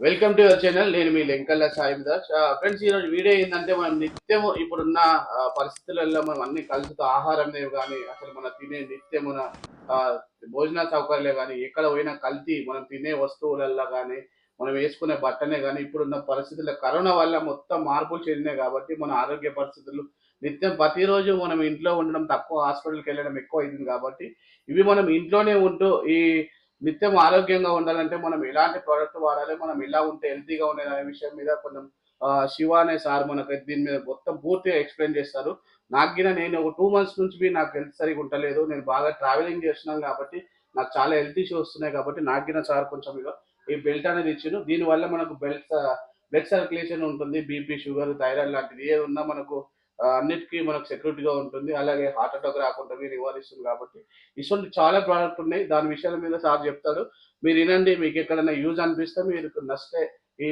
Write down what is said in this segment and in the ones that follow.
Welcome to your channel. నేను మీ లెంకల్ల సాయిం Das. Friends, ఈరోజు video ఏంటంటే మనం నిత్యం ఇప్పుడున్న పరిస్థితులలో మనం అన్ని కలుషిత ఆహారం కానీ అసలు మన తినే నిత్యమున ఆ, భోజన సౌకర్యాలే కానీ ఎక్కడ పోయినా కల్తీ మనం తినే వస్తువులల్లో కానీ మనం వేసుకునే బట్టనే కానీ ఇప్పుడున్న పరిస్థితుల్లో కరోనా వల్ల మొత్తం మార్పులు చెందినాయి కాబట్టి మన ఆరోగ్య పరిస్థితులు నిత్యం ప్రతిరోజు మనం ఇంట్లో ఉండడం తక్కువ, హాస్పిటల్కి వెళ్ళడం ఎక్కువ అయింది కాబట్టి ఇవి మనం ఇంట్లోనే ఉంటూ ఈ నిత్యం ఆరోగ్యంగా ఉండాలంటే మనం ఎలాంటి ప్రోడక్ట్ వాడాలి, మనం ఎలా ఉంటే హెల్తీగా ఉండేది అనే విషయం మీద కొంచెం శివ అనే సార్ మనకు దీని మీద మొత్తం పూర్తిగా ఎక్స్ప్లెయిన్ చేస్తారు. నాకు గిన నేను ఒక 2 మంత్స్ నుంచి నాకు హెల్త్ సరిగా ఉంటలేదు. నేను బాగా ట్రావెలింగ్ చేస్తున్నాను కాబట్టి నాకు చాలా హెల్త్ ఇష్యూ వస్తున్నాయి కాబట్టి నాకు గిన సార్ కొంచెం ఇక ఈ బెల్ట్ అనేది ఇచ్చిండు. దీనివల్ల మనకు బ్లడ్ సర్క్యులేషన్ ఉంటుంది. బీపీ, షుగర్, థైరాయిడ్ లాంటిది ఏది ఉన్నా మనకు అన్నిటికీ మనకు సెక్యూరిటీగా ఉంటుంది. అలాగే హార్ట్ అటాక్ రాకుండా నివారిస్తుంది కాబట్టి ఇటువంటి చాలా ప్రోడక్ట్ ఉన్నాయి. దాని విషయాల మీద సార్ చెప్తాడు. మీరు వినండి. మీకు ఎక్కడైనా యూజ్ అనిపిస్తే మీరు నచ్చితే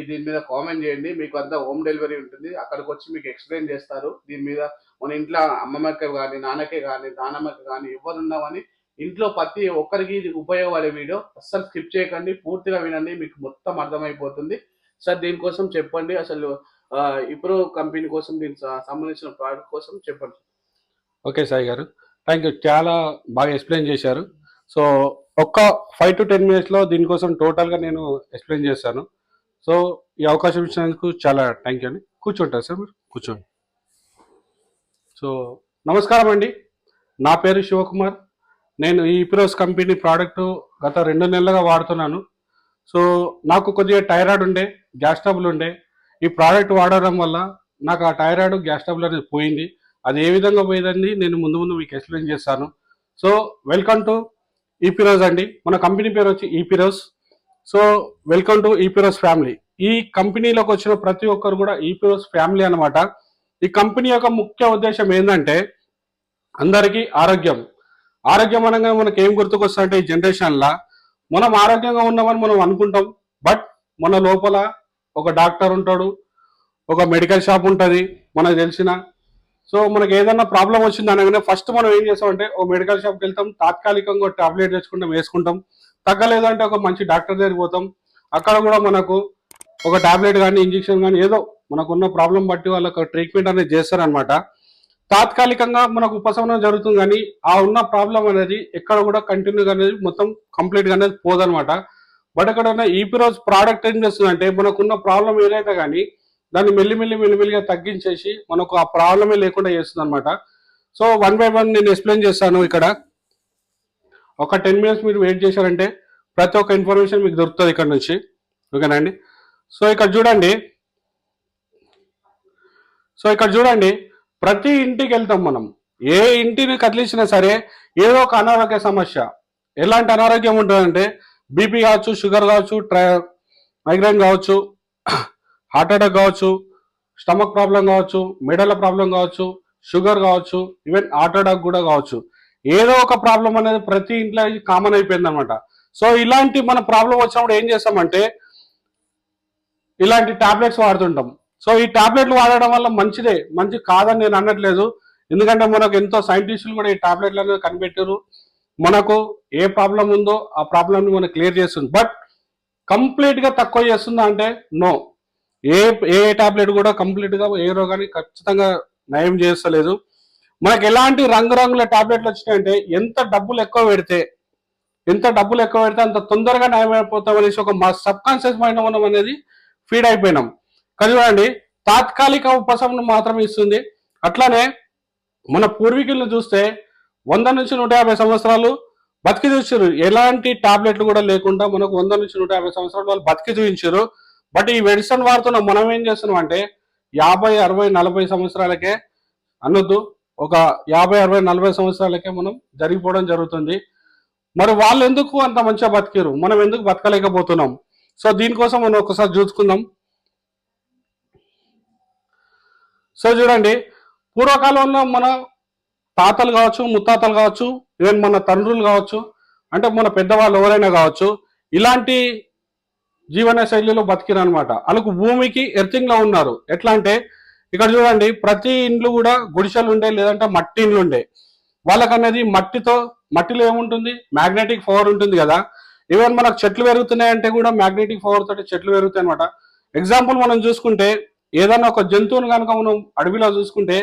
దీని మీద కామెంట్ చేయండి. మీకు అంతా హోమ్ డెలివరీ ఉంటుంది. అక్కడికి వచ్చి మీకు ఎక్స్ప్లెయిన్ చేస్తారు. దీని మీద మన ఇంట్లో అమ్మమ్మకి కానీ, నాన్నకే కానీ, నాన్నమ్మకి కానీ ఎవరున్నామని ఇంట్లో ప్రతి ఒక్కరికి ఇది ఉపయోగపడే వీడియో. అస్సలు స్కిప్ చేయకండి, పూర్తిగా వినండి, మీకు మొత్తం అర్థమైపోతుంది. సార్ దీనికోసం చెప్పండి, అసలు ఇప్పుడు కంపెనీ కోసం దీనికి సంబంధించిన ప్రోడక్ట్ కోసం చెప్పండి. ఓకే సాయి గారు, థ్యాంక్ యూ. చాలా బాగా ఎక్స్ప్లెయిన్ చేశారు. సో ఒక్క 5 to 10 minutesలో దీనికోసం టోటల్గా నేను ఎక్స్ప్లెయిన్ చేస్తాను. సో ఈ అవకాశం ఇచ్చినందుకు చాలా థ్యాంక్ యూ అండి. కూర్చోంటారు సార్, మీరు కూర్చోండి. సో నమస్కారం అండి, నా పేరు శివకుమార్. నేను ఈ ఇప్రోస్ కంపెనీ ప్రోడక్ట్ గత 2 నెలలుగా వాడుతున్నాను. సో నాకు కొద్దిగా థైరాయిడ్ ఉండే, గ్యాస్ ట్రబుల్ ఉండే. ఈ ప్రోడక్ట్ వాడడం వల్ల నాకు ఆ థైరాయిడ్, గ్యాస్ ట్రబుల్ అనేది పోయింది. అది ఏ విధంగా పోయిందండి నేను ముందు మీకు ఎక్స్ప్లెయిన్ చేస్తాను. సో వెల్కమ్ టు ఈపిరోజ్ అండి. మన కంపెనీ పేరు వచ్చి Epiroc. So welcome to Epiroc family. ఈ కంపెనీలోకి వచ్చిన ప్రతి ఒక్కరు కూడా ఈపిరోజ్ ఫ్యామిలీ అనమాట. ఈ కంపెనీ యొక్క ముఖ్య ఉద్దేశం ఏంటంటే అందరికీ ఆరోగ్యం. ఆరోగ్యం అనగా మనకి ఏం గుర్తుకొస్తుందంటే ఈ జనరేషన్లో మనం ఆరోగ్యంగా ఉన్నామని మనం అనుకుంటాం. బట్ మన లోపల ఒక డాక్టర్ ఉంటాడు, ఒక మెడికల్ షాప్ ఉంటుంది మనకు తెలిసిన. సో మనకి ఏదైనా ప్రాబ్లం వచ్చింది అనగానే ఫస్ట్ మనం ఏం చేస్తామంటే ఓ మెడికల్ షాప్కి వెళ్తాం, తాత్కాలికంగా టాబ్లెట్ తెచ్చుకుంటాం, వేసుకుంటాం. తగ్గలేదంటే ఒక మంచి డాక్టర్ దగ్గరికి పోతాం. అక్కడ కూడా మనకు ఒక టాబ్లెట్ కానీ, ఇంజెక్షన్ కానీ, ఏదో మనకున్న ప్రాబ్లం బట్టి వాళ్ళకి ట్రీట్మెంట్ అనేది చేస్తారనమాట. తాత్కాలికంగా మనకు ఉపశమనం జరుగుతుంది, కానీ ఆ ఉన్న ప్రాబ్లం అనేది ఎక్కడ కూడా కంటిన్యూగా అనేది మొత్తం కంప్లీట్గా అనేది పోదనమాట. బట్ అక్కడ ఉన్న ఈపిరోజ్ ప్రోడక్ట్ ఏం చేస్తుందంటే మనకున్న ప్రాబ్లం ఏదైతే కానీ దాన్ని మెల్లిమెల్లిగా తగ్గించేసి మనకు ఆ ప్రాబ్లమే లేకుండా చేస్తుంది అనమాట. సో 1 by 1 నేను ఎక్స్ప్లెయిన్ చేస్తాను. ఇక్కడ ఒక 10 minutes మీరు వెయిట్ చేశారంటే ప్రతి ఒక్క ఇన్ఫర్మేషన్ మీకు దొరుకుతుంది ఇక్కడ నుంచి. ఓకేనండి. సో ఇక్కడ చూడండి, ప్రతి ఇంటికి వెళ్తాం మనం. ఏ ఇంటిని కదిలించినా సరే ఏదో ఒక అనారోగ్య సమస్య. ఎలాంటి అనారోగ్యం ఉంటుందంటే బీపీ కావచ్చు, షుగర్ కావచ్చు, మైగ్రేన్ కావచ్చు, హార్ట్ అటాక్ కావచ్చు, స్టమక్ ప్రాబ్లం కావచ్చు, మెడల ప్రాబ్లం కావచ్చు, షుగర్ కావచ్చు, ఈవెన్ హార్ట్ అటాక్ కూడా కావచ్చు. ఏదో ఒక ప్రాబ్లం అనేది ప్రతి ఇంట్లో కామన్ అయిపోయింది అనమాట. సో ఇలాంటి మన ప్రాబ్లం వచ్చినప్పుడు ఏం చేస్తామంటే ఇలాంటి టాబ్లెట్స్ వాడుతుంటాం. సో ఈ టాబ్లెట్లు వాడడం వల్ల మంచి కాదని నేను అనట్లేదు. ఎందుకంటే మనకు ఎంతో సైంటిస్టులు కూడా ఈ టాబ్లెట్లు అనేది కనిపెట్టారు. మనకు ఏ ప్రాబ్లం ఉందో ఆ ప్రాబ్లమ్ని మనకు క్లియర్ చేస్తుంది. బట్ కంప్లీట్గా తక్కువ చేస్తుందా అంటే నో. ఏ టాబ్లెట్ కూడా కంప్లీట్గా ఏ రోగాన్ని ఖచ్చితంగా నయం చేస్తలేదు. మనకు ఎలాంటి రంగురంగుల టాబ్లెట్లు వచ్చినాయంటే ఎంత డబ్బులు ఎక్కువ పెడితే అంత తొందరగా నయం అయిపోతాం అనేసి ఒక మా సబ్ కాన్షియస్ మైండ్ మనం అనేది ఫీడ్ అయిపోయినాం. కానీ చూడండి, తాత్కాలిక ఉపశమనం మాత్రమే ఇస్తుంది. అట్లానే మన పూర్వీకులను చూస్తే 100 నుంచి 150 సంవత్సరాలు బతికి చూసారు. ఎలాంటి టాబ్లెట్లు కూడా లేకుండా మనకు 100 నుంచి 150 సంవత్సరాలు వాళ్ళు బతికి చూపించారు. బట్ ఈ మెడిసిన్ వాడుతున్న మనం ఏం చేస్తున్నాం అంటే 50, 60, 40 సంవత్సరాలకే అనొద్దు, ఒక 50, 60, 40 సంవత్సరాలకే మనం జరిగిపోవడం జరుగుతుంది. మరి వాళ్ళు ఎందుకు అంత మంచిగా బతికారు, మనం ఎందుకు బతకలేకపోతున్నాం? సో దీనికోసం మనం ఒకసారి చూసుకుందాం. సో చూడండి, పూర్వకాలంలో మన తాతలు కావచ్చు, ముత్తాతలు కావచ్చు, ఈవెన్ మన తండ్రులు కావచ్చు, అంటే మన పెద్దవాళ్ళు ఎవరైనా కావచ్చు, ఇలాంటి జీవన శైలిలో బతికిరనమాట. వాళ్ళకు భూమికి ఎర్తింగ్ లో ఉన్నారు. ఎట్లా అంటే ఇక్కడ చూడండి, ప్రతి ఇండ్లు కూడా గుడిసెలు ఉండే, లేదంటే మట్టి ఇండ్లు ఉండే. వాళ్ళకనేది మట్టిలో ఏముంటుంది, మ్యాగ్నెటిక్ పవర్ ఉంటుంది కదా. ఈవెన్ మనకు చెట్లు పెరుగుతున్నాయంటే కూడా మ్యాగ్నెటిక్ పవర్ తోటి చెట్లు పెరుగుతాయి అనమాట. ఎగ్జాంపుల్ మనం చూసుకుంటే ఏదైనా ఒక జంతువుని కనుక మనం అడవిలో చూసుకుంటే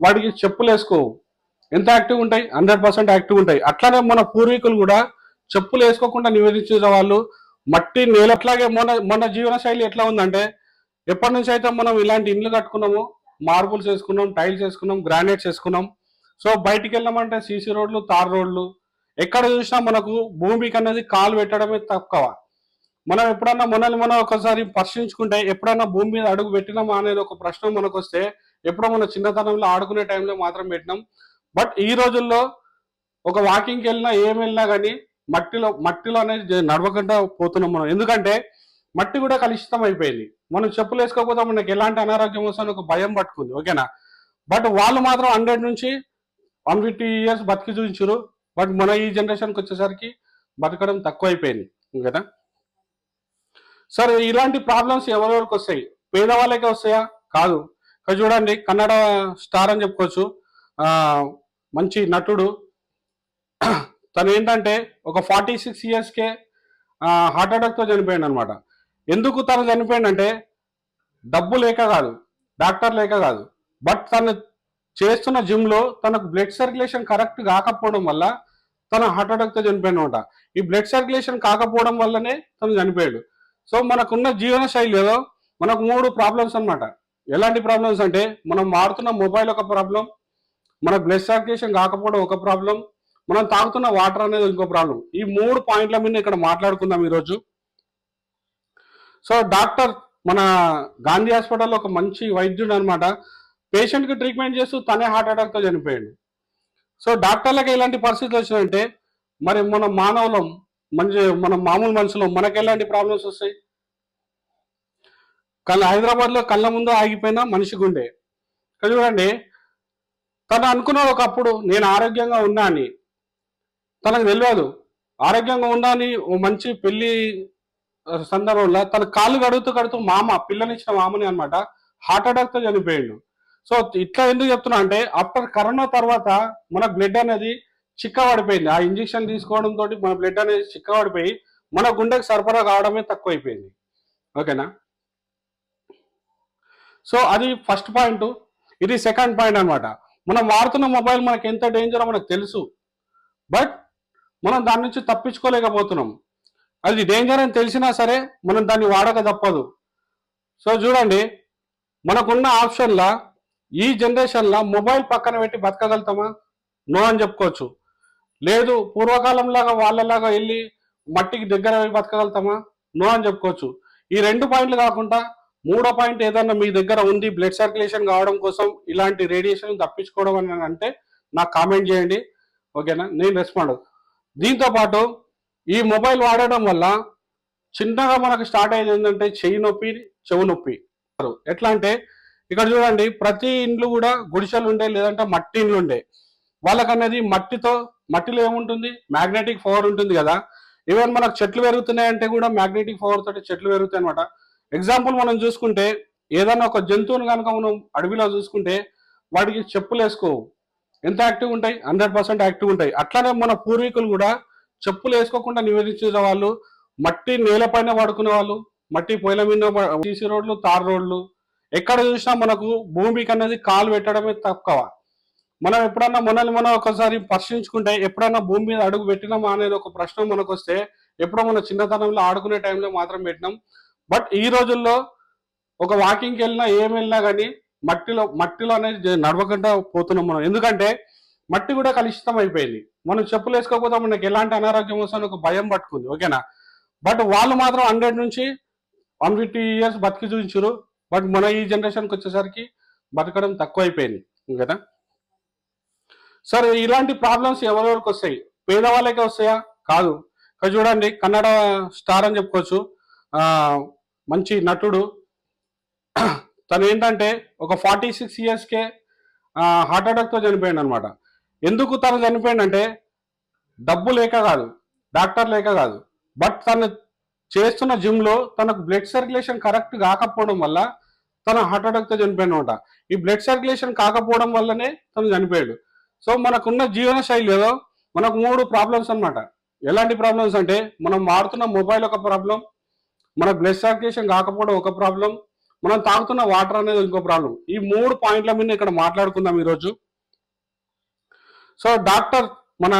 వాటికి చెప్పులు వేసుకోవు, ఎంత యాక్టివ్ ఉంటాయి, 100% యాక్టివ్ ఉంటాయి. అట్లానే మన పూర్వీకులు కూడా చెప్పులు వేసుకోకుండా నివేదించిన వాళ్ళు మట్టి నేల. అట్లాగే మన జీవన శైలి ఎట్లా ఉందంటే ఎప్పటి నుంచి అయితే మనం ఇలాంటి ఇండ్లు కట్టుకున్నాము, మార్బుల్స్ వేసుకున్నాం, టైల్స్ వేసుకున్నాం, గ్రానైట్స్ వేసుకున్నాం. సో బయటికి వెళ్ళామంటే సీసీ రోడ్లు, తార్ రోడ్లు, ఎక్కడ చూసినా మనకు భూమికి అనేది కాలు పెట్టడమే తక్కువ. మనం ఎప్పుడన్నా మనల్ని మనం ఒకసారి ప్రశ్నించుకుంటే ఎప్పుడన్నా భూమి మీద అడుగు పెట్టినామా అనేది ఒక ప్రశ్న మనకు వస్తే ఎప్పుడో మన చిన్నతనంలో ఆడుకునే టైంలో మాత్రం పెట్టినాం. బట్ ఈ రోజుల్లో ఒక వాకింగ్కి వెళ్ళినా ఏం వెళ్ళినా కానీ మట్టిలో అనేది నడవకుండా పోతున్నాం మనం. ఎందుకంటే మట్టి కూడా కలుషితం అయిపోయింది. మనం చెప్పులు వేసుకోకపోతే మనకి ఎలాంటి అనారోగ్యం వస్తుందని ఒక భయం పట్టుకుంది, ఓకేనా. బట్ వాళ్ళు మాత్రం 100 నుంచి 150 ఇయర్స్ బతికి చూపించారు. బట్ మన ఈ జనరేషన్కి వచ్చేసరికి బతకడం తక్కువ అయిపోయింది కదా. సరే, ఇలాంటి ప్రాబ్లమ్స్ ఎవరెవరికి వస్తాయి? పేదవాళ్ళకే వస్తాయా? కాదు. ఇక్కడ చూడండి, కన్నడ స్టార్ అని చెప్పుకోవచ్చు, మంచి నటుడు. తను ఏంటంటే ఒక 46 ఇయర్స్కే హార్ట్ అటాక్తో చనిపోయాడు అనమాట. ఎందుకు తను చనిపోయాడంటే డబ్బు లేక కాదు, డాక్టర్ లేక కాదు, బట్ తను చేస్తున్న జిమ్లో తనకు బ్లడ్ సర్క్యులేషన్ కరెక్ట్ కాకపోవడం వల్ల తన హార్ట్ అటాక్తో చనిపోయాడు అనమాట. ఈ బ్లడ్ సర్క్యులేషన్ కాకపోవడం వల్లనే తను చనిపోయాడు. సో మనకున్న జీవన శైలిలో మనకు 3 ప్రాబ్లమ్స్ అనమాట. ఎలాంటి ప్రాబ్లమ్స్ అంటే మనం వాడుతున్న మొబైల్ ఒక ప్రాబ్లం, మన బ్లడ్ సర్క్యులేషన్ కాకపోవడం ఒక ప్రాబ్లం, మనం తాగుతున్న వాటర్ అనేది ఇంకో ప్రాబ్లం. ఈ 3 పాయింట్ల మీద ఇక్కడ మాట్లాడుకుందాం ఈరోజు. సో డాక్టర్ మన గాంధీ హాస్పిటల్లో ఒక మంచి వైద్యుడు అనమాట. పేషెంట్కి ట్రీట్మెంట్ చేస్తూ తనే హార్ట్ అటాక్తో చనిపోయాడు. సో డాక్టర్లకు ఎలాంటి పరిస్థితులు వచ్చినాయంటే మరి మన మానవులం, మన మామూలు మనుషులు మనకి ఎలాంటి ప్రాబ్లమ్స్ వస్తాయి? హైదరాబాద్లో కళ్ళ ముందు ఆగిపోయిన మనిషి గుండె. చూడండి, తను అనుకున్నాడు ఒకప్పుడు నేను ఆరోగ్యంగా ఉన్నా అని. తనకు తెలియదు ఆరోగ్యంగా ఉన్నా అని. ఓ మంచి పెళ్లి సందర్భంలో తన కాళ్ళు కడుగుతూ పిల్లనిచ్చిన మామని అనమాట హార్ట్ అటాక్తో చనిపోయాడు. సో ఇట్లా ఎందుకు చెప్తున్నా అంటే ఆఫ్టర్ కరోనా తర్వాత మన బ్లడ్ అనేది చిక్కబడిపోయింది. ఆ ఇంజెక్షన్ తీసుకోవడంతో మన బ్లడ్ అనేది చిక్కబడిపోయి మన గుండెకి సరఫరా కావడమే తక్కువ అయిపోయింది, ఓకేనా. సో అది ఫస్ట్ పాయింట్. ఇది సెకండ్ పాయింట్ అనమాట. మనం వాడుతున్న మొబైల్ మనకి ఎంత డేంజరో మనకు తెలుసు, బట్ మనం దాని నుంచి తప్పించుకోలేకపోతున్నాం. అది డేంజర్ అని తెలిసినా సరే మనం దాన్ని వాడక తప్పదు. సో చూడండి, మనకున్న ఆప్షన్లా ఈ జనరేషన్లో మొబైల్ పక్కన పెట్టి బతకగలుగుతామా? నో అని చెప్పుకోవచ్చు. లేదు పూర్వకాలంలాగా వాళ్ళలాగా వెళ్ళి మట్టికి దగ్గర పోయి బతకగలుగుతామా? నో అని చెప్పుకోవచ్చు. ఈ 2 పాయింట్లు కాకుండా 3వ పాయింట్ ఏదన్నా మీ దగ్గర ఉంది బ్లడ్ సర్క్యులేషన్ కావడం కోసం ఇలాంటి రేడియేషన్ తప్పించుకోవడం అని అంటే నాకు కామెంట్ చేయండి, ఓకేనా, నేను రెస్పాండ్. దీంతో పాటు ఈ మొబైల్ వాడడం వల్ల చిన్నగా మనకు స్టార్ట్ అయ్యేది ఏంటంటే చెయ్యి నొప్పి, చెవు నొప్పి. ఎట్లా అంటే ఇక్కడ చూడండి, ప్రతి ఇండ్లు కూడా గుడిసెలు ఉండే, లేదంటే మట్టి ఇండ్లు ఉండే. వాళ్ళకనేది మట్టిలో ఏముంటుంది? మ్యాగ్నెటిక్ పవర్ ఉంటుంది కదా. ఈవెన్ మనకు చెట్లు పెరుగుతున్నాయంటే కూడా మ్యాగ్నెటిక్ పవర్ తోటి చెట్లు పెరుగుతాయి అనమాట. ఎగ్జాంపుల్ మనం చూసుకుంటే ఏదైనా ఒక జంతువుని కనుక మనం అడవిలో చూసుకుంటే వాటికి చెప్పులు వేసుకోవు, ఎంత యాక్టివ్ ఉంటాయి? 100% యాక్టివ్ ఉంటాయి. అట్లానే మన పూర్వీకులు కూడా చెప్పులు వేసుకోకుండా నివేదించిన వాళ్ళు మట్టి నేలపైన పడుకునే వాళ్ళు, మట్టి పొయ్యిల మీద, సీసీ రోడ్లు, తార్ రోడ్లు, ఎక్కడ చూసినా మనకు భూమికి అనేది కాలు పెట్టడమే తక్కువ. మనం ఎప్పుడన్నా మనల్ని మనం ఒకసారి ప్రశ్నించుకుంటే ఎప్పుడన్నా భూమి మీద అడుగు పెట్టినామా అనేది ఒక ప్రశ్న మనకు వస్తే ఎప్పుడో మన చిన్నతనంలో ఆడుకునే టైంలో మాత్రం పెట్టినాం. బట్ ఈ రోజుల్లో ఒక వాకింగ్కి వెళ్ళినా ఏం వెళ్ళినా కానీ మట్టిలో అనేది నడవకుండా పోతున్నాం మనం. ఎందుకంటే మట్టి కూడా కలుషితం అయిపోయింది. మనం చెప్పులు వేసుకోకపోతే మనకి ఎలాంటి అనారోగ్యం వస్తుందని ఒక భయం పట్టుకుంది, ఓకేనా. బట్ వాళ్ళు మాత్రం 100 నుంచి 150 ఇయర్స్ బతికి చూపించారు. బట్ మన ఈ జనరేషన్కి వచ్చేసరికి బతకడం తక్కువ అయిపోయింది కదా. సరే, ఇలాంటి ప్రాబ్లమ్స్ ఎవరెవరికి వస్తాయి? పేదవాళ్ళకే వస్తాయా? కాదు. ఇక్కడ చూడండి, కన్నడ స్టార్ అని చెప్పుకోవచ్చు, మంచి నటుడు. తను ఏంటంటే ఒక 46 ఇయర్స్కే హార్ట్ అటాక్తో చనిపోయాడు అనమాట. ఎందుకు తను చనిపోయాడంటే డబ్బు లేక కాదు, డాక్టర్ లేక కాదు, బట్ తను చేస్తున్న జిమ్లో తనకు బ్లడ్ సర్క్యులేషన్ కరెక్ట్ కాకపోవడం వల్ల తన హార్ట్ అటాక్తో చనిపోయాడు అనమాట. ఈ బ్లడ్ సర్క్యులేషన్ కాకపోవడం వల్లనే తను చనిపోయాడు. సో మనకున్న జీవన శైలిలో మనకు 3 ప్రాబ్లమ్స్ అనమాట. ఎలాంటి ప్రాబ్లమ్స్ అంటే మనం వాడుతున్న మొబైల్ ఒక ప్రాబ్లం, మన బ్లడ్ సర్క్యులేషన్ కాకపోవడం ఒక ప్రాబ్లం, మనం తాగుతున్న వాటర్ అనేది ఇంకో ప్రాబ్లం. ఈ 3 పాయింట్ల మీద ఇక్కడ మాట్లాడుకుందాం ఈరోజు. సో డాక్టర్ మన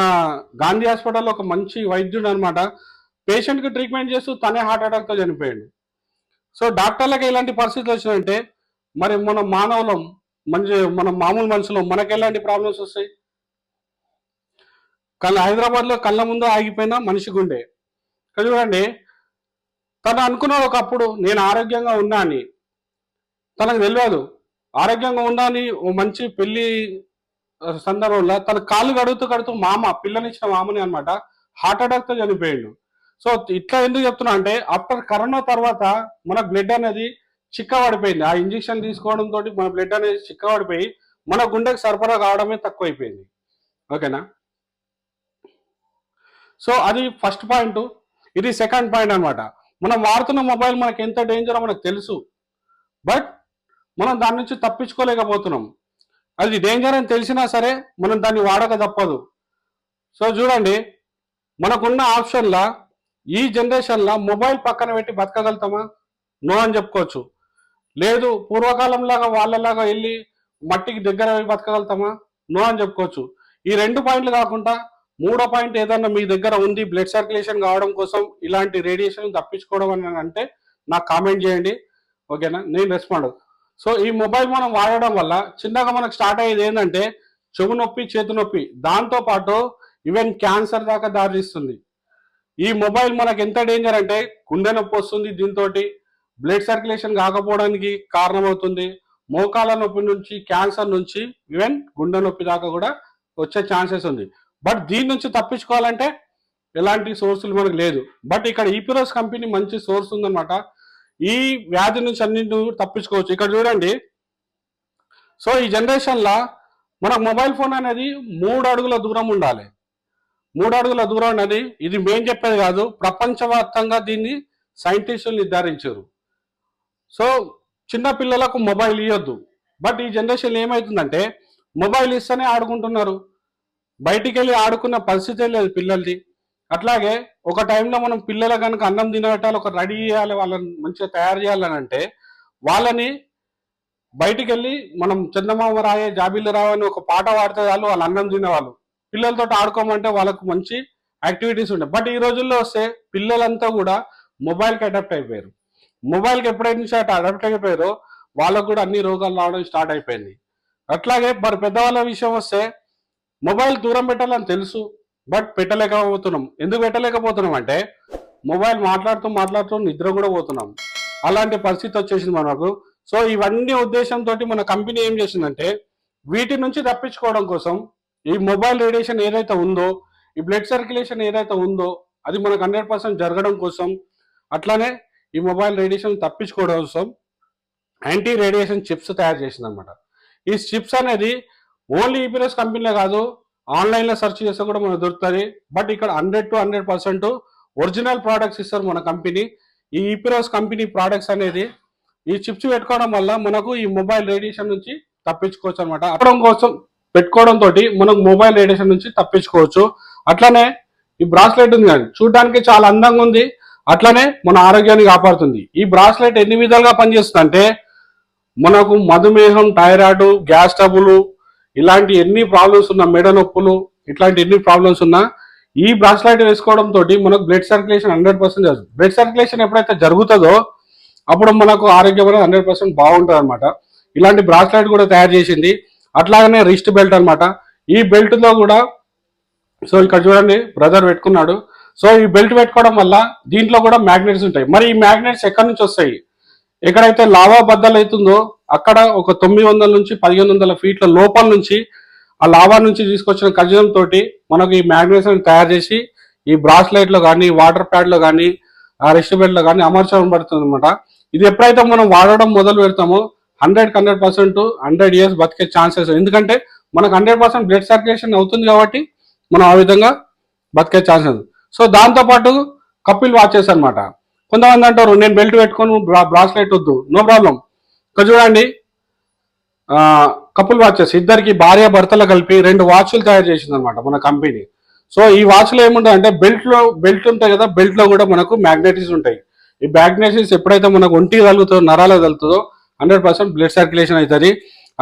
గాంధీ హాస్పిటల్లో ఒక మంచి వైద్యుడు అనమాట. పేషెంట్కి ట్రీట్మెంట్ చేస్తూ తనే హార్ట్ అటాక్తో చనిపోయాడు. సో డాక్టర్లకు ఎలాంటి పరిస్థితులు వచ్చినాయంటే మరి మన మానవులం మన మామూలు మనుషులు మనకి ఎలాంటి ప్రాబ్లమ్స్ వస్తాయి? హైదరాబాద్లో కళ్ళ ముందు ఆగిపోయిన మనిషి గుండె. చూడండి, తను అనుకున్నాడు ఒకప్పుడు నేను ఆరోగ్యంగా ఉన్నా అని. తనకు తెలియదు ఆరోగ్యంగా ఉన్నా అని. ఓ మంచి పెళ్లి సందర్భంలో తన కాళ్ళు కడుగుతూ పిల్లనిచ్చిన మామని అనమాట హార్ట్ అటాక్తో చనిపోయాడు. సో ఇట్లా ఎందుకు చెప్తున్నా అంటే ఆఫ్టర్ కరోనా తర్వాత మన బ్లడ్ అనేది చిక్కబడిపోయింది. ఆ ఇంజెక్షన్ తీసుకోవడం తోటి మన బ్లడ్ అనేది చిక్కబడిపోయి మన గుండెకి సరఫరా కావడమే తక్కువైపోయింది. ఓకేనా? సో అది ఫస్ట్ పాయింట్. ఇది సెకండ్ పాయింట్ అనమాట. మనం వాడుతున్న మొబైల్ మనకి ఎంత డేంజరో మనకు తెలుసు, బట్ మనం దాని నుంచి తప్పించుకోలేకపోతున్నాం. అది డేంజర్ అని తెలిసినా సరే మనం దాన్ని వాడక తప్పదు. సో చూడండి, మనకున్న ఆప్షన్లా ఈ జనరేషన్లో మొబైల్ పక్కన పెట్టి బతకగలుగుతామా? నో అని చెప్పుకోవచ్చు. లేదు పూర్వకాలంలాగా వాళ్ళలాగా వెళ్ళి మట్టికి దగ్గర బతకగలుగుతామా? నో అని చెప్పుకోవచ్చు. ఈ 2 పాయింట్లు కాకుండా 3వ పాయింట్ ఏదన్నా మీ దగ్గర ఉంది బ్లడ్ సర్క్యులేషన్ కావడం కోసం ఇలాంటి రేడియేషన్ తప్పించుకోవడం అని అంటే నాకు కామెంట్ చేయండి. ఓకేనా? నేను రెస్పాండ్. సో ఈ మొబైల్ మనం వాడడం వల్ల చిన్నగా మనకు స్టార్ట్ అయ్యేది ఏంటంటే చెవు నొప్పి, చేతు నొప్పి, దాంతోపాటు ఈవెన్ క్యాన్సర్ దాకా దారితీస్తుంది. ఈ మొబైల్ మనకు ఎంత డేంజర్ అంటే గుండె నొప్పి వస్తుంది, దీంతో బ్లడ్ సర్క్యులేషన్ కాకపోవడానికి కారణమవుతుంది. మోకాల నొప్పి నుంచి, క్యాన్సర్ నుంచి ఈవెన్ గుండె నొప్పి దాకా కూడా వచ్చే ఛాన్సెస్ ఉంది. బట్ దీని నుంచి తప్పించుకోవాలంటే ఎలాంటి సోర్సులు మనకు లేదు. బట్ ఇక్కడ ఈపిరోస్ కంపెనీ మంచి సోర్స్ ఉందన్నమాట. ఈ వ్యాధి నుంచి అన్నింటి తప్పించుకోవచ్చు. ఇక్కడ చూడండి, సో ఈ జనరేషన్లో మన మొబైల్ ఫోన్ అనేది 3 అడుగుల దూరం ఉండాలి. 3 అడుగుల దూరం అనేది ఇది మేము చెప్పేది కాదు, ప్రపంచవ్యాప్తంగా దీన్ని సైంటిస్టులు నిర్ధారించారు. సో చిన్న పిల్లలకు మొబైల్ ఇవ్వద్దు. బట్ ఈ జనరేషన్ ఏమవుతుందంటే మొబైల్ ఇస్తేనే ఆడుకుంటున్నారు, బయటికి వెళ్ళి ఆడుకున్న పరిస్థితే లేదు పిల్లలది. అట్లాగే ఒక టైంలో మనం పిల్లలు కనుక అన్నం తినబెట్టాలి, ఒక రెడీ చేయాలి, వాళ్ళని మంచిగా తయారు చేయాలని అంటే వాళ్ళని బయటికి వెళ్ళి మనం చందమామ రాయే జాబిల్లు రావని ఒక పాట పాడితే చాలు వాళ్ళు అన్నం తినేవాళ్ళు. పిల్లలతో ఆడుకోమంటే వాళ్ళకు మంచి యాక్టివిటీస్ ఉంటాయి. బట్ ఈ రోజుల్లో వస్తే పిల్లలంతా కూడా మొబైల్కి అడాప్ట్ అయిపోయారు. మొబైల్కి ఎప్పుడైతే నుంచి అడాప్ట్ అయిపోయారో వాళ్ళకు కూడా అన్ని రోగాలు రావడం స్టార్ట్ అయిపోయింది. అట్లాగే మరి పెద్దవాళ్ళ విషయం వస్తే మొబైల్ దూరం పెట్టాలని తెలుసు, బట్ పెట్టలేకపోతున్నాం. ఎందుకు పెట్టలేకపోతున్నాం అంటే మొబైల్ మాట్లాడుతూ నిద్ర కూడా పోతున్నాం. అలాంటి పరిస్థితి వచ్చేసింది మనకు. సో ఇవన్నీ ఉద్దేశంతో మన కంపెనీ ఏం చేసిందంటే వీటి నుంచి తప్పించుకోవడం కోసం ఈ మొబైల్ రేడియేషన్ ఏదైతే ఉందో, ఈ బ్లడ్ సర్క్యులేషన్ ఏదైతే ఉందో అది మనకు 100% జరగడం కోసం, అట్లానే ఈ మొబైల్ రేడియేషన్ తప్పించుకోవడం కోసం యాంటీ రేడియేషన్ చిప్స్ తయారు చేసింది అనమాట. ఈ చిప్స్ అనేది ఓన్లీ ఈపీఎస్ కంపెనీలో కాదు, ఆన్లైన్లో సెర్చ్ చేస్తే కూడా మనకు దొరుకుతుంది. బట్ ఇక్కడ 100 to 100% ఒరిజినల్ ప్రోడక్ట్స్ ఇస్తారు మన కంపెనీ. ఈ ఈపీఎస్ కంపెనీ ప్రోడక్ట్స్ అనేది ఈ చిప్స్ పెట్టుకోవడం వల్ల మనకు ఈ మొబైల్ రేడియేషన్ నుంచి తప్పించుకోవచ్చు అనమాట. అప్పడం కోసం పెట్టుకోవడం తోటి మనకు మొబైల్ రేడియేషన్ నుంచి తప్పించుకోవచ్చు. అట్లానే ఈ బ్రాస్లెట్ ఉంది కానీ చూడడానికి చాలా అందంగా ఉంది, అట్లానే మన ఆరోగ్యాన్ని కాపాడుతుంది. ఈ బ్రాస్లెట్ ఎన్ని విధాలుగా పనిచేస్తుంది అంటే మనకు మధుమేహం, థైరాయిడ్, గ్యాస్ ట్రబుల్, ఇలాంటి ఎన్ని ప్రాబ్లమ్స్ ఉన్నా, మెడ నొప్పులు, ఇట్లాంటి ఎన్ని ప్రాబ్లమ్స్ ఉన్నా ఈ బ్రాస్లెట్ వేసుకోవడం తోటి మనకు బ్లడ్ సర్క్యులేషన్ 100% జరుగుతుంది. బ్లడ్ సర్క్యులేషన్ ఎప్పుడైతే జరుగుతుందో అప్పుడు మనకు ఆరోగ్యం అనేది 100% బాగుంటుంది అనమాట. ఇలాంటి బ్రాస్లెట్ కూడా తయారు చేసింది. అట్లాగనే రిస్ట్ బెల్ట్ అనమాట. ఈ బెల్ట్ లో కూడా సో ఇక్కడ చూడండి బ్రదర్ పెట్టుకున్నాడు. సో ఈ బెల్ట్ పెట్టుకోవడం వల్ల దీంట్లో కూడా మ్యాగ్నెట్స్ ఉంటాయి. మరి ఈ మ్యాగ్నెట్స్ ఎక్కడి నుంచి వస్తాయి? ఎక్కడైతే లావా బద్దలు అవుతుందో అక్కడ ఒక 900 నుంచి 1500 ఫీట్ల లోపల నుంచి ఆ లావా నుంచి తీసుకొచ్చిన ఖనిజం తోటి మనకు ఈ మ్యాగ్నెట్స్ తయారు చేసి ఈ బ్రాస్లెట్ లో కానీ, వాటర్ ప్యాడ్ లో కానీ, ఆ రిస్ట్ బెల్ట్ లో కానీ అమర్చడం పడుతుంది అనమాట. ఇది ఎప్పుడైతే మనం వాడడం మొదలు పెడతామో 100% 100 years బతికే ఛాన్సెస్. ఎందుకంటే మనకు 100% బ్లడ్ సర్క్యులేషన్ అవుతుంది కాబట్టి మనం ఆ విధంగా బతికే ఛాన్సెస్. సో దాంతోపాటు కపిల్ వాచెస్ అనమాట. కొంతమంది అంటారు నేను బెల్ట్ పెట్టుకొని బ్రాస్లెట్ వద్దు, నో ప్రాబ్లం. ఇక్కడ చూడండి కపుల్ వాచెస్ ఇద్దరికి భార్య భర్తలు కలిపి 2 వాచ్లు తయారు చేసింది అనమాట మన కంపెనీ. సో ఈ వాచ్ లో ఏముంటుంది అంటే బెల్ట్ ఉంటాయి కదా, బెల్ట్ లో కూడా మనకు మ్యాగ్నెటిక్స్ ఉంటాయి. ఈ మ్యాగ్నెటిక్స్ ఎప్పుడైతే మనకు ఒంటికి తగులుతుందో, నరాలకు తగులుతుందో 100% బ్లడ్ సర్క్యులేషన్ అవుతుంది.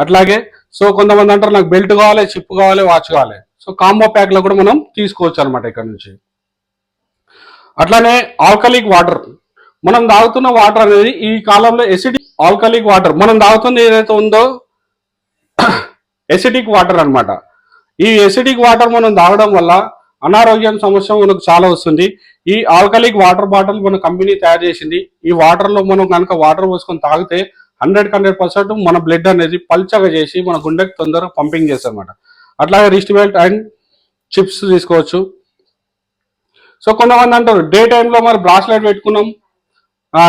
అట్లాగే సో కొంతమంది అంటారు నాకు బెల్ట్ కావాలి, చిప్ కావాలి, వాచ్ కావాలి. సో కాంబో ప్యాక్ లో కూడా మనం తీసుకోవచ్చు అనమాట ఇక్కడ నుంచి. అట్లానే ఆల్కలిక్ వాటర్, మనం తాగుతున్న వాటర్ అనేది ఈ కాలంలో ఎసిడిక్ ఆల్కలిక్ వాటర్ మనం తాగుతుంది ఏదైతే ఉందో ఎసిడిక్ వాటర్ అన్నమాట. ఈ ఎసిడిక్ వాటర్ మనం తాగడం వల్ల అనారోగ్యం సమస్య మనకు చాలా వస్తుంది. ఈ ఆల్కలిక్ వాటర్ బాటిల్ మన కంపెనీ తయారు చేసింది. ఈ వాటర్ లో మనం కనుక వాటర్ పోసుకొని తాగితే 100% మన బ్లడ్ అనేది పల్చగా చేసి మన గుండెకి తొందరగా పంపింగ్ చేస్తుంది అనమాట. అట్లాగే రిస్ట్ బెల్ట్ అండ్ చిప్స్ తీసుకోవచ్చు. సో కొంతమంది అంటారు డే టైంలో మరి బ్రాస్లెట్ పెట్టుకున్నాం,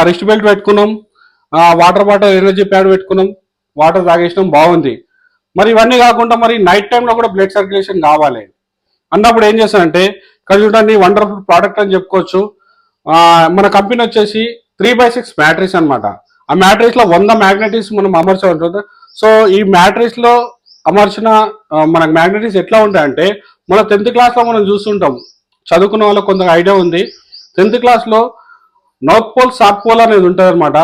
రిస్ట్ బెల్ట్ పెట్టుకున్నాం, వాటర్ బాటిల్ ఎనర్జీ ప్యాడ్ పెట్టుకున్నాం, వాటర్ తాగేసినాం, బాగుంది. మరి ఇవన్నీ కాకుండా మరి నైట్ టైంలో కూడా బ్లడ్ సర్క్యులేషన్ కావాలి అన్నప్పుడు ఏం చేస్తానంటే ఇక్కడ చూడండి వండర్ఫుల్ ప్రోడక్ట్ అని చెప్పుకోవచ్చు. మన కంపెనీ వచ్చేసి 3x6 మ్యాట్రిక్స్ అనమాట. ఆ మ్యాట్రిక్స్ లో 100 మ్యాగ్నెటిక్స్ మనం అమర్చే ఉంటుంది. సో ఈ మ్యాట్రిక్స్ లో అమర్చిన మన మ్యాగ్నెటిక్స్ ఎట్లా ఉంటాయంటే మన 10th క్లాస్ లో మనం చూస్తుంటాం, చదువుకున్న వాళ్ళకి కొంత ఐడియా ఉంది. 10th క్లాస్ లో నార్త్ పోల్ సౌత్ పోల్ అనేది ఉంటుంది అనమాట.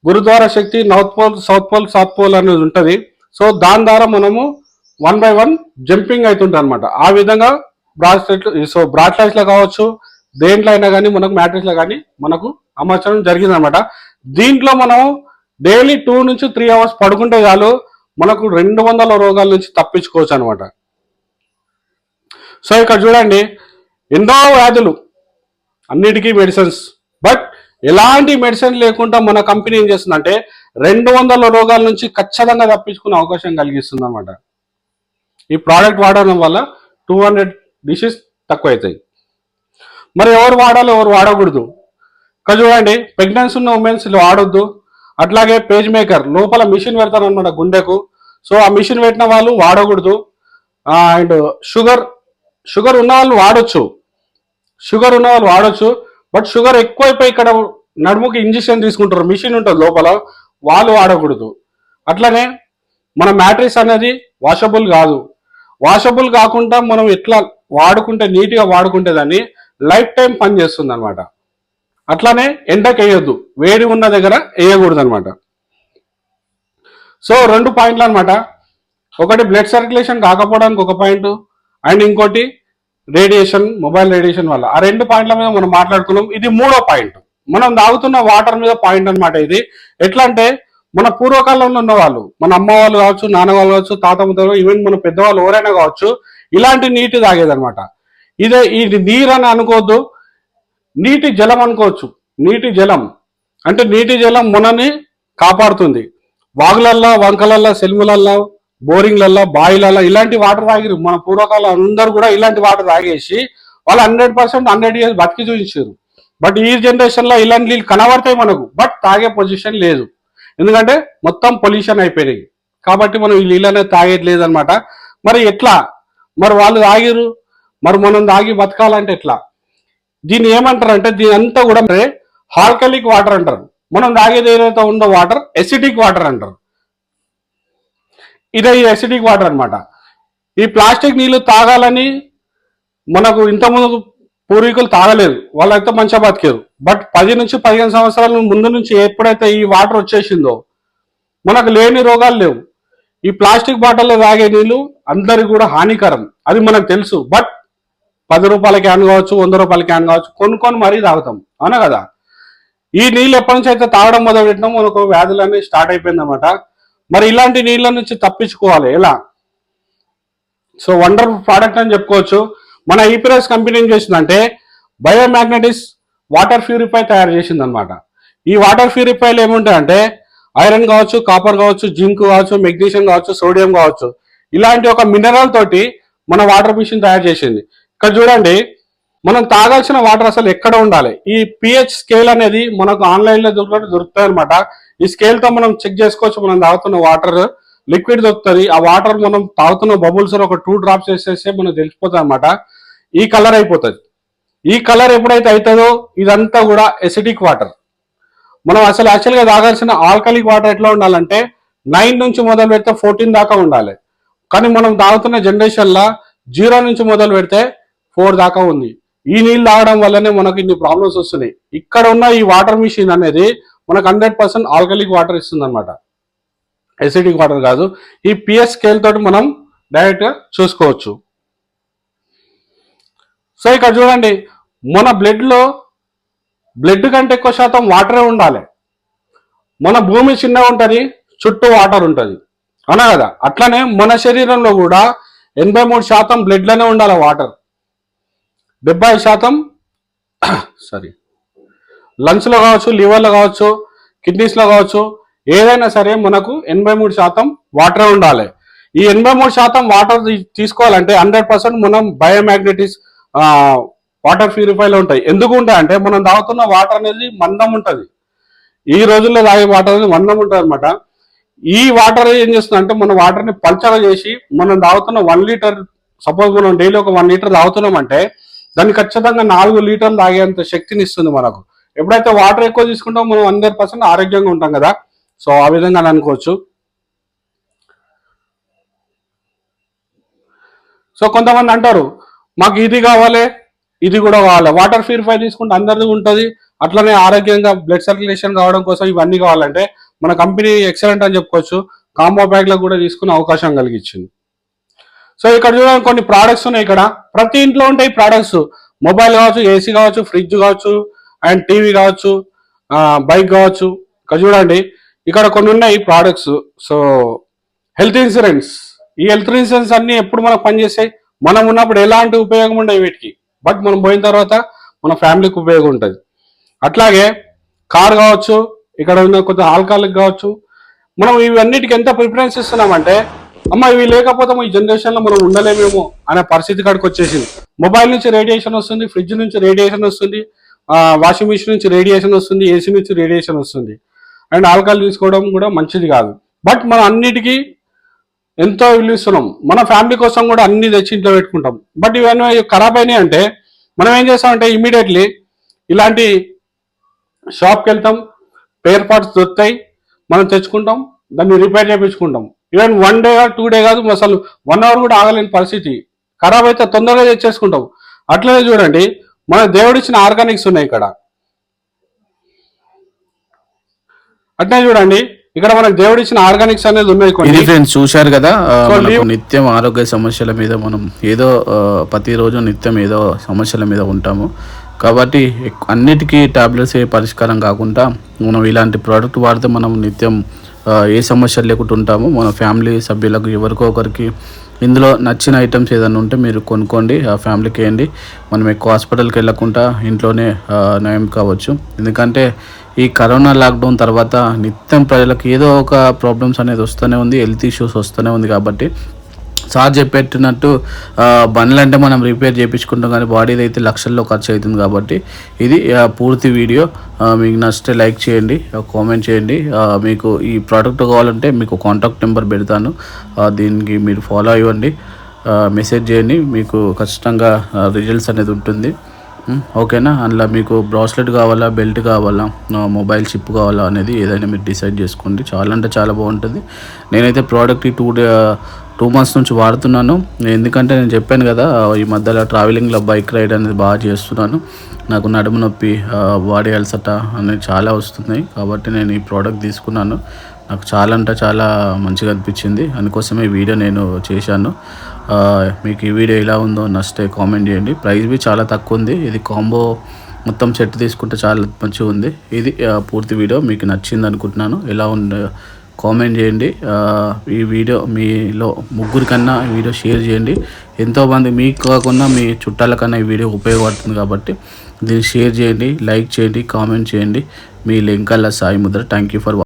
గురుద్వారా శక్తి north pole south pole south pole అనేది ఉంటుంది. సో దాని ద్వారా మనము 1 by 1 జంపింగ్ అవుతుంటుంది అనమాట. ఆ విధంగా బ్రాస్లెట్స్ లో కావచ్చు, దేంట్లో అయినా కానీ మనకు మ్యాట్రిక్స్ లో కానీ మనకు అమర్చడం జరిగింది అనమాట. దీంట్లో మనం డైలీ 2 నుంచి 3 అవర్స్ పడుకుంటే చాలు మనకు 200 రోగాల నుంచి తప్పించుకోవచ్చు అనమాట. సో ఇక్కడ చూడండి ఎన్నో వ్యాధులు, అన్నిటికీ మెడిసిన్స్, బట్ ఎలాంటి మెడిసిన్ లేకుండా మన కంపెనీ ఏం చేస్తుందంటే 200 రోగాల నుంచి ఖచ్చితంగా తప్పించుకునే అవకాశం కలిగిస్తుంది అనమాట. ఈ ప్రోడక్ట్ వాడడం వల్ల 200 డిషెస్ తక్కువ అవుతాయి. మరి ఎవరు వాడాలి, ఎవరు వాడకూడదు? ఇక్కడ చూడండి ప్రెగ్నెన్సీ ఉన్న ఉమెన్స్ వాడొద్దు. అట్లాగే పేజ్ మేకర్ లోపల మిషన్ పెడతారు అనమాట గుండెకు. సో ఆ మిషన్ పెట్టిన వాళ్ళు వాడకూడదు. అండ్ షుగర్ ఉన్న వాళ్ళు వాడొచ్చు, బట్ షుగర్ ఎక్కువైపోయి ఇక్కడ నడుముకి ఇంజెక్షన్ తీసుకుంటారు, మిషన్ ఉంటుంది లోపల, వాళ్ళు వాడకూడదు. అట్లనే మన మ్యాట్రిక్స్ అనేది వాషబుల్ కాదు. వాషబుల్ కాకుండా మనం ఎట్లా వాడుకుంటే నీట్గా వాడుకుంటే దాన్ని లైఫ్ టైం పని చేస్తుంది అనమాట. అట్లానే ఎండకు వేయొద్దు, వేడి ఉన్న దగ్గర వేయకూడదు అనమాట. సో 2 పాయింట్లు అనమాట. ఒకటి బ్లడ్ సర్క్యులేషన్ కాకపోవడానికి ఒక పాయింట్, అండ్ ఇంకోటి రేడియేషన్, మొబైల్ రేడియేషన్ వల్ల. ఆ 2 పాయింట్ల మీద మనం మాట్లాడుకున్నాం. ఇది 3వ పాయింట్, మనం తాగుతున్న వాటర్ మీద పాయింట్ అనమాట. ఇది ఎట్లా అంటే మన పూర్వకాలంలో ఉన్న వాళ్ళు, మన అమ్మ వాళ్ళు కావచ్చు, నాన్న వాళ్ళు కావచ్చు, తాత ముద్దలు, ఈవెన్ మన పెద్దవాళ్ళు ఎవరైనా కావచ్చు, ఇలాంటి నీటి తాగేదనమాట. ఇది నీరు అని అనుకోవద్దు, నీటి జలం అనుకోవచ్చు. నీటి జలం అంటే నీటి జలం మనని కాపాడుతుంది. వాగులల్లో, వంకలల్లో, సెల్ములల్లో, బోరింగ్లల్లో, బాయిలల్లో ఇలాంటి వాటర్ తాగిరు మన పూర్వకాలం అందరూ కూడా. ఇలాంటి వాటర్ తాగేసి వాళ్ళు 100% 100 years బతికి చూపించారు. బట్ ఈ జనరేషన్ లో ఇలాంటి నీళ్ళు కనబడతాయి మనకు, బట్ తాగే పొజిషన్ లేదు. ఎందుకంటే మొత్తం పొల్యూషన్ అయిపోయినాయి కాబట్టి మనం ఈ నీళ్ళు అనేది తాగేది లేదనమాట. మరి ఎట్లా, మరి వాళ్ళు తాగిరు, మరి మనం తాగి బతకాలంటే ఎట్లా? దీన్ని ఏమంటారంటే దీని అంతా కూడా ఆల్కలిక్ వాటర్ అంటారు. మనం తాగేది ఏదైతే ఉందో వాటర్ ఎసిడిక్ వాటర్ అంటారు. ఇదే ఎసిడిక్ వాటర్ అనమాట. ఈ ప్లాస్టిక్ నీళ్లు తాగాలని మనకు ఇంతకుముందు పూర్వీకులు తాగలేదు, వాళ్ళైతే మంచిగా బతికారు. బట్ 10 నుంచి 15 సంవత్సరాల ముందు నుంచి ఎప్పుడైతే ఈ వాటర్ వచ్చేసిందో మనకు లేని రోగాలు లేవు. ఈ ప్లాస్టిక్ బాటిల్లో తాగే నీళ్లు అందరికి కూడా హానికరం, అది మనకు తెలుసు. బట్ 10 రూపాయల క్యాన్ కావచ్చు, 100 రూపాయల క్యాన్ కావచ్చు, కొనుక్కొని మరీ తాగుతాం, అవునా కదా? ఈ నీళ్ళు ఎప్పటి నుంచి అయితే తాగడం మొదలు పెట్టినాం మనకు వ్యాధులన్నీ స్టార్ట్ అయిపోయింది అనమాట. మరి ఇలాంటి నీళ్ళ నుంచి తప్పించుకోవాలి ఎలా? సో వండర్ఫుల్ ప్రోడక్ట్ అని చెప్పుకోవచ్చు. మన ఈపీఎస్ కంపెనీ ఏం చేసిందంటే బయోమాగ్నెటిక్స్ వాటర్ ప్యూరిఫై తయారు చేసింది అనమాట. ఈ వాటర్ ప్యూరిఫైలు ఏముంటాయంటే ఐరన్ కావచ్చు, కాపర్ కావచ్చు, జింక్ కావచ్చు, మెగ్నీషియం కావచ్చు, సోడియం కావచ్చు, ఇలాంటి ఒక మినరల్ తోటి మన వాటర్ మిషన్ తయారు చేసింది. ఇక్కడ చూడండి మనం తాగాల్సిన వాటర్ అసలు ఎక్కడ ఉండాలి. ఈ పిహెచ్ స్కేల్ అనేది మనకు ఆన్లైన్ లో దొరుకుతాయి అనమాట. ఈ స్కేల్ తో మనం చెక్ చేసుకోవచ్చు మనం తాగుతున్న వాటర్ లిక్విడ్ దొరుకుతుంది. ఆ వాటర్ మనం తాగుతున్న బబుల్స్ ఒక 2 drops వేసేస్తే మనకు తెలిసిపోతుంది అనమాట. ఈ కలర్ అయిపోతుంది. ఈ కలర్ ఎప్పుడైతే అవుతుందో ఇదంతా కూడా ఎసిడిక్ వాటర్. మనం అసలు యాక్చువల్గా తాగాల్సిన ఆల్కలిక్ వాటర్ ఎట్లా ఉండాలంటే 9 నుంచి మొదలు పెడితే 14 దాకా ఉండాలి. కానీ మనం తాగుతున్న జనరేషన్ లా 0 నుంచి మొదలు పెడితే 4 దాకా ఉంది. ఈ నీళ్ళు తాగడం వల్లనే మనకు ఇన్ని ప్రాబ్లమ్స్ వస్తున్నాయి. ఇక్కడ ఉన్న ఈ వాటర్ మిషన్ అనేది మనకు 100% ఆల్కలిక్ వాటర్ ఇస్తుంది అనమాట, ఎసిడిక్ వాటర్ కాదు. ఈ పిఎస్ స్కేల్ తోటి మనం డైరెక్ట్ గా చూసుకోవచ్చు. సో ఇక్కడ చూడండి, మన బ్లడ్ కంటే ఎక్కువ శాతం వాటరే ఉండాలి. మన భూమి చిన్నగా ఉంటుంది, చుట్టూ వాటర్ ఉంటుంది, అవునా కదా? అట్లనే మన శరీరంలో కూడా 83% బ్లడ్లోనే ఉండాలి వాటర్. 70% లంగ్స్లో కావచ్చు, లివర్లో కావచ్చు, కిడ్నీస్లో కావచ్చు, ఏదైనా సరే మనకు 83% వాటరే ఉండాలి. ఈ 83% వాటర్ తీసుకోవాలంటే 100% మనం బయోమాగ్నెటిక్స్ వాటర్ ప్యూరిఫైలో ఉంటాయి. ఎందుకు ఉంటాయి అంటే మనం తాగుతున్న వాటర్ అనేది మందం ఉంటుంది. ఈ రోజుల్లో తాగే వాటర్ అనేది మందం ఉంటుంది అనమాట. ఈ వాటర్ ఏం చేస్తుంది అంటే మన వాటర్ని పల్చగా చేసి మనం తాగుతున్న 1 లీటర్, సపోజ్ మనం డైలీ ఒక 1 లీటర్ తాగుతున్నాం అంటే దాన్ని ఖచ్చితంగా 4 లీటర్లు తాగేంత శక్తిని ఇస్తుంది మనకు. ఎప్పుడైతే వాటర్ ఎక్కువ తీసుకుంటామో మనం 100% ఆరోగ్యంగా ఉంటాం కదా. సో ఆ విధంగా అనుకోవచ్చు. సో కొంతమంది అంటారు మాకు ఇది కావాలి, ఇది కూడా కావాలి, వాటర్ ప్యూరిఫై తీసుకుంటే అందరిది ఉంటుంది, అట్లనే ఆరోగ్యంగా బ్లడ్ సర్క్యులేషన్ కావడం కోసం ఇవన్నీ కావాలంటే మన కంపెనీ ఎక్సలెంట్ అని చెప్పుకోవచ్చు. కాంబో ప్యాక్లకు కూడా తీసుకునే అవకాశం కలిగించింది. సో ఇక్కడ చూడండి, కొన్ని ప్రోడక్ట్స్ ఉన్నాయి. ఇక్కడ ప్రతి ఇంట్లో ఉంటాయి ప్రోడక్ట్స్. మొబైల్ కావచ్చు, ఏసీ కావచ్చు, ఫ్రిడ్జ్ కావచ్చు, అండ్ టీవీ కావచ్చు, బైక్ కావచ్చు. ఇక్కడ చూడండి, ఇక్కడ కొన్ని ఉన్నాయి ప్రోడక్ట్స్. సో హెల్త్ ఇన్సూరెన్స్, ఈ హెల్త్ ఇన్సూరెన్స్ అన్ని ఎప్పుడు మనకు పనిచేస్తాయి? మనం ఉన్నప్పుడు ఎలాంటి ఉపయోగం ఉండవు వీటికి, బట్ మనం పోయిన తర్వాత మన ఫ్యామిలీకి ఉపయోగం ఉంటుంది. అట్లాగే కార్ కావచ్చు, ఇక్కడ ఉన్న కొంత ఆల్కహాలిక్ కావచ్చు, మనం ఇవన్నిటికి ఎంత ప్రిఫరెన్స్ ఇస్తున్నామంటే అమ్మ ఇవి లేకపోతే ఈ జనరేషన్లో మనం ఉండలేమేమో అనే పరిస్థితి కాడికి వచ్చేసింది. మొబైల్ నుంచి రేడియేషన్ వస్తుంది, ఫ్రిడ్జ్ నుంచి రేడియేషన్ వస్తుంది, వాషింగ్ మిషన్ నుంచి రేడియేషన్ వస్తుంది, ఏసీ నుంచి రేడియేషన్ వస్తుంది. అండ్ ఆల్కహాల్ తీసుకోవడం కూడా మంచిది కాదు. బట్ మనం అన్నిటికీ ఎంతో విలువిస్తున్నాం. మన ఫ్యామిలీ కోసం కూడా అన్ని తెచ్చి ఇంట్లో పెట్టుకుంటాం. బట్ ఇవన్నీ ఖరాబ్ అయినాయి అంటే మనం ఏం చేస్తామంటే ఇమీడియట్లీ ఇలాంటి షాప్కి వెళ్తాం, స్పేర్ పార్ట్స్ దొరుకుతాయి, మనం తెచ్చుకుంటాం, దాన్ని రిపేర్ చేయించుకుంటాం. ఈవెన్ 1 డే 2 డే కాదు, అసలు 1 అవర్ కూడా ఆగలేని పరిస్థితి. ఖరాబ్ అయితే తొందరగా తెచ్చేసుకుంటాం. అట్లనే చూడండి, మన దేవుడిచ్చిన ఆర్గానిక్స్ ఉన్నాయి ఇక్కడ. అట్లనే చూడండి, ఇక్కడ మనకు దేవుడిచ్చిన ఆర్గానిక్స్ అనేది ఉన్నాయి. ఇది ఫ్రెండ్స్ చూశారు కదా, మనకు నిత్యం ఆరోగ్య సమస్యల మీద మనం ఏదో ప్రతిరోజు నిత్యం ఏదో సమస్యల మీద ఉంటాము. కాబట్టి అన్నిటికీ టాబ్లెట్స్ పరిష్కారం కాకుండా మనం ఇలాంటి ప్రోడక్ట్ వాడితే మనం నిత్యం ఏ సమస్యలు లేకుండా ఉంటాము. మన ఫ్యామిలీ సభ్యులకు ఎవరికో ఒకరికి ఇందులో నచ్చిన ఐటమ్స్ ఏదైనా ఉంటే మీరు కొనుక్కోండి, ఆ ఫ్యామిలీకి వేయండి. మనం ఎక్కువ హాస్పిటల్కి వెళ్ళకుండా ఇంట్లోనే నయం కావచ్చు. ఎందుకంటే ఈ కరోనా లాక్డౌన్ తర్వాత నిత్యం ప్రజలకు ఏదో ఒక ప్రాబ్లమ్స్ అనేది వస్తూనే ఉంది, హెల్త్ ఇష్యూస్ వస్తూనే ఉంది. కాబట్టి సార్ చెప్పేట్టున్నట్టు బండ్లు అంటే మనం రిపేర్ చేయించుకుంటాం, కానీ బాడీది అయితే లక్షల్లో ఖర్చు అవుతుంది. కాబట్టి ఇది పూర్తి వీడియో. మీకు నచ్చితే లైక్ చేయండి, కామెంట్ చేయండి. మీకు ఈ ప్రోడక్ట్ కావాలంటే మీకు కాంటాక్ట్ నెంబర్ పెడతాను, దీనికి మీరు ఫాలో అవ్వండి, మెసేజ్ చేయండి. మీకు ఖచ్చితంగా రిజల్ట్స్ అనేది ఉంటుంది. ఓకేనా? అందులో మీకు బ్రాస్లెట్ కావాలా, బెల్ట్ కావాలా, మొబైల్ చిప్ కావాలా అనేది ఏదైనా మీరు డిసైడ్ చేసుకోండి. చాలా అంటే చాలా బాగుంటుంది. నేనైతే ప్రోడక్ట్ 2 months నుంచి వాడుతున్నాను. ఎందుకంటే నేను చెప్పాను కదా, ఈ మధ్యలో ట్రావెలింగ్లో బైక్ రైడ్ అనేది బాగా చేస్తున్నాను. నాకు నడుము నొప్పి, బాడీ అలసట అనేది చాలా వస్తున్నాయి. కాబట్టి నేను ఈ ప్రోడక్ట్ తీసుకున్నాను. నాకు చాలా అంటే చాలా మంచిగా అనిపించింది. అందుకోసమే ఈ వీడియో నేను చేశాను. మీకు ఈ వీడియో ఎలా ఉందో నచ్చితే కామెంట్ చేయండి. ప్రైస్ బి చాలా తక్కువ ఉంది. ఇది కాంబో మొత్తం సెట్ తీసుకుంటే చాలా మంచిగా ఉంది. ఇది పూర్తి వీడియో మీకు నచ్చింది అనుకుంటున్నాను. ఎలా ఉందో కామెంట్ చేయండి. ఈ వీడియో మీలో 3 కన్నా ఈ వీడియో షేర్ చేయండి. ఎంతోమంది మీకు కాకుండా మీ చుట్టాలకన్నా ఈ వీడియో ఉపయోగపడుతుంది. కాబట్టి దీన్ని షేర్ చేయండి, లైక్ చేయండి, కామెంట్ చేయండి. మీ లింకల్లా Sai Mudra. Thank you for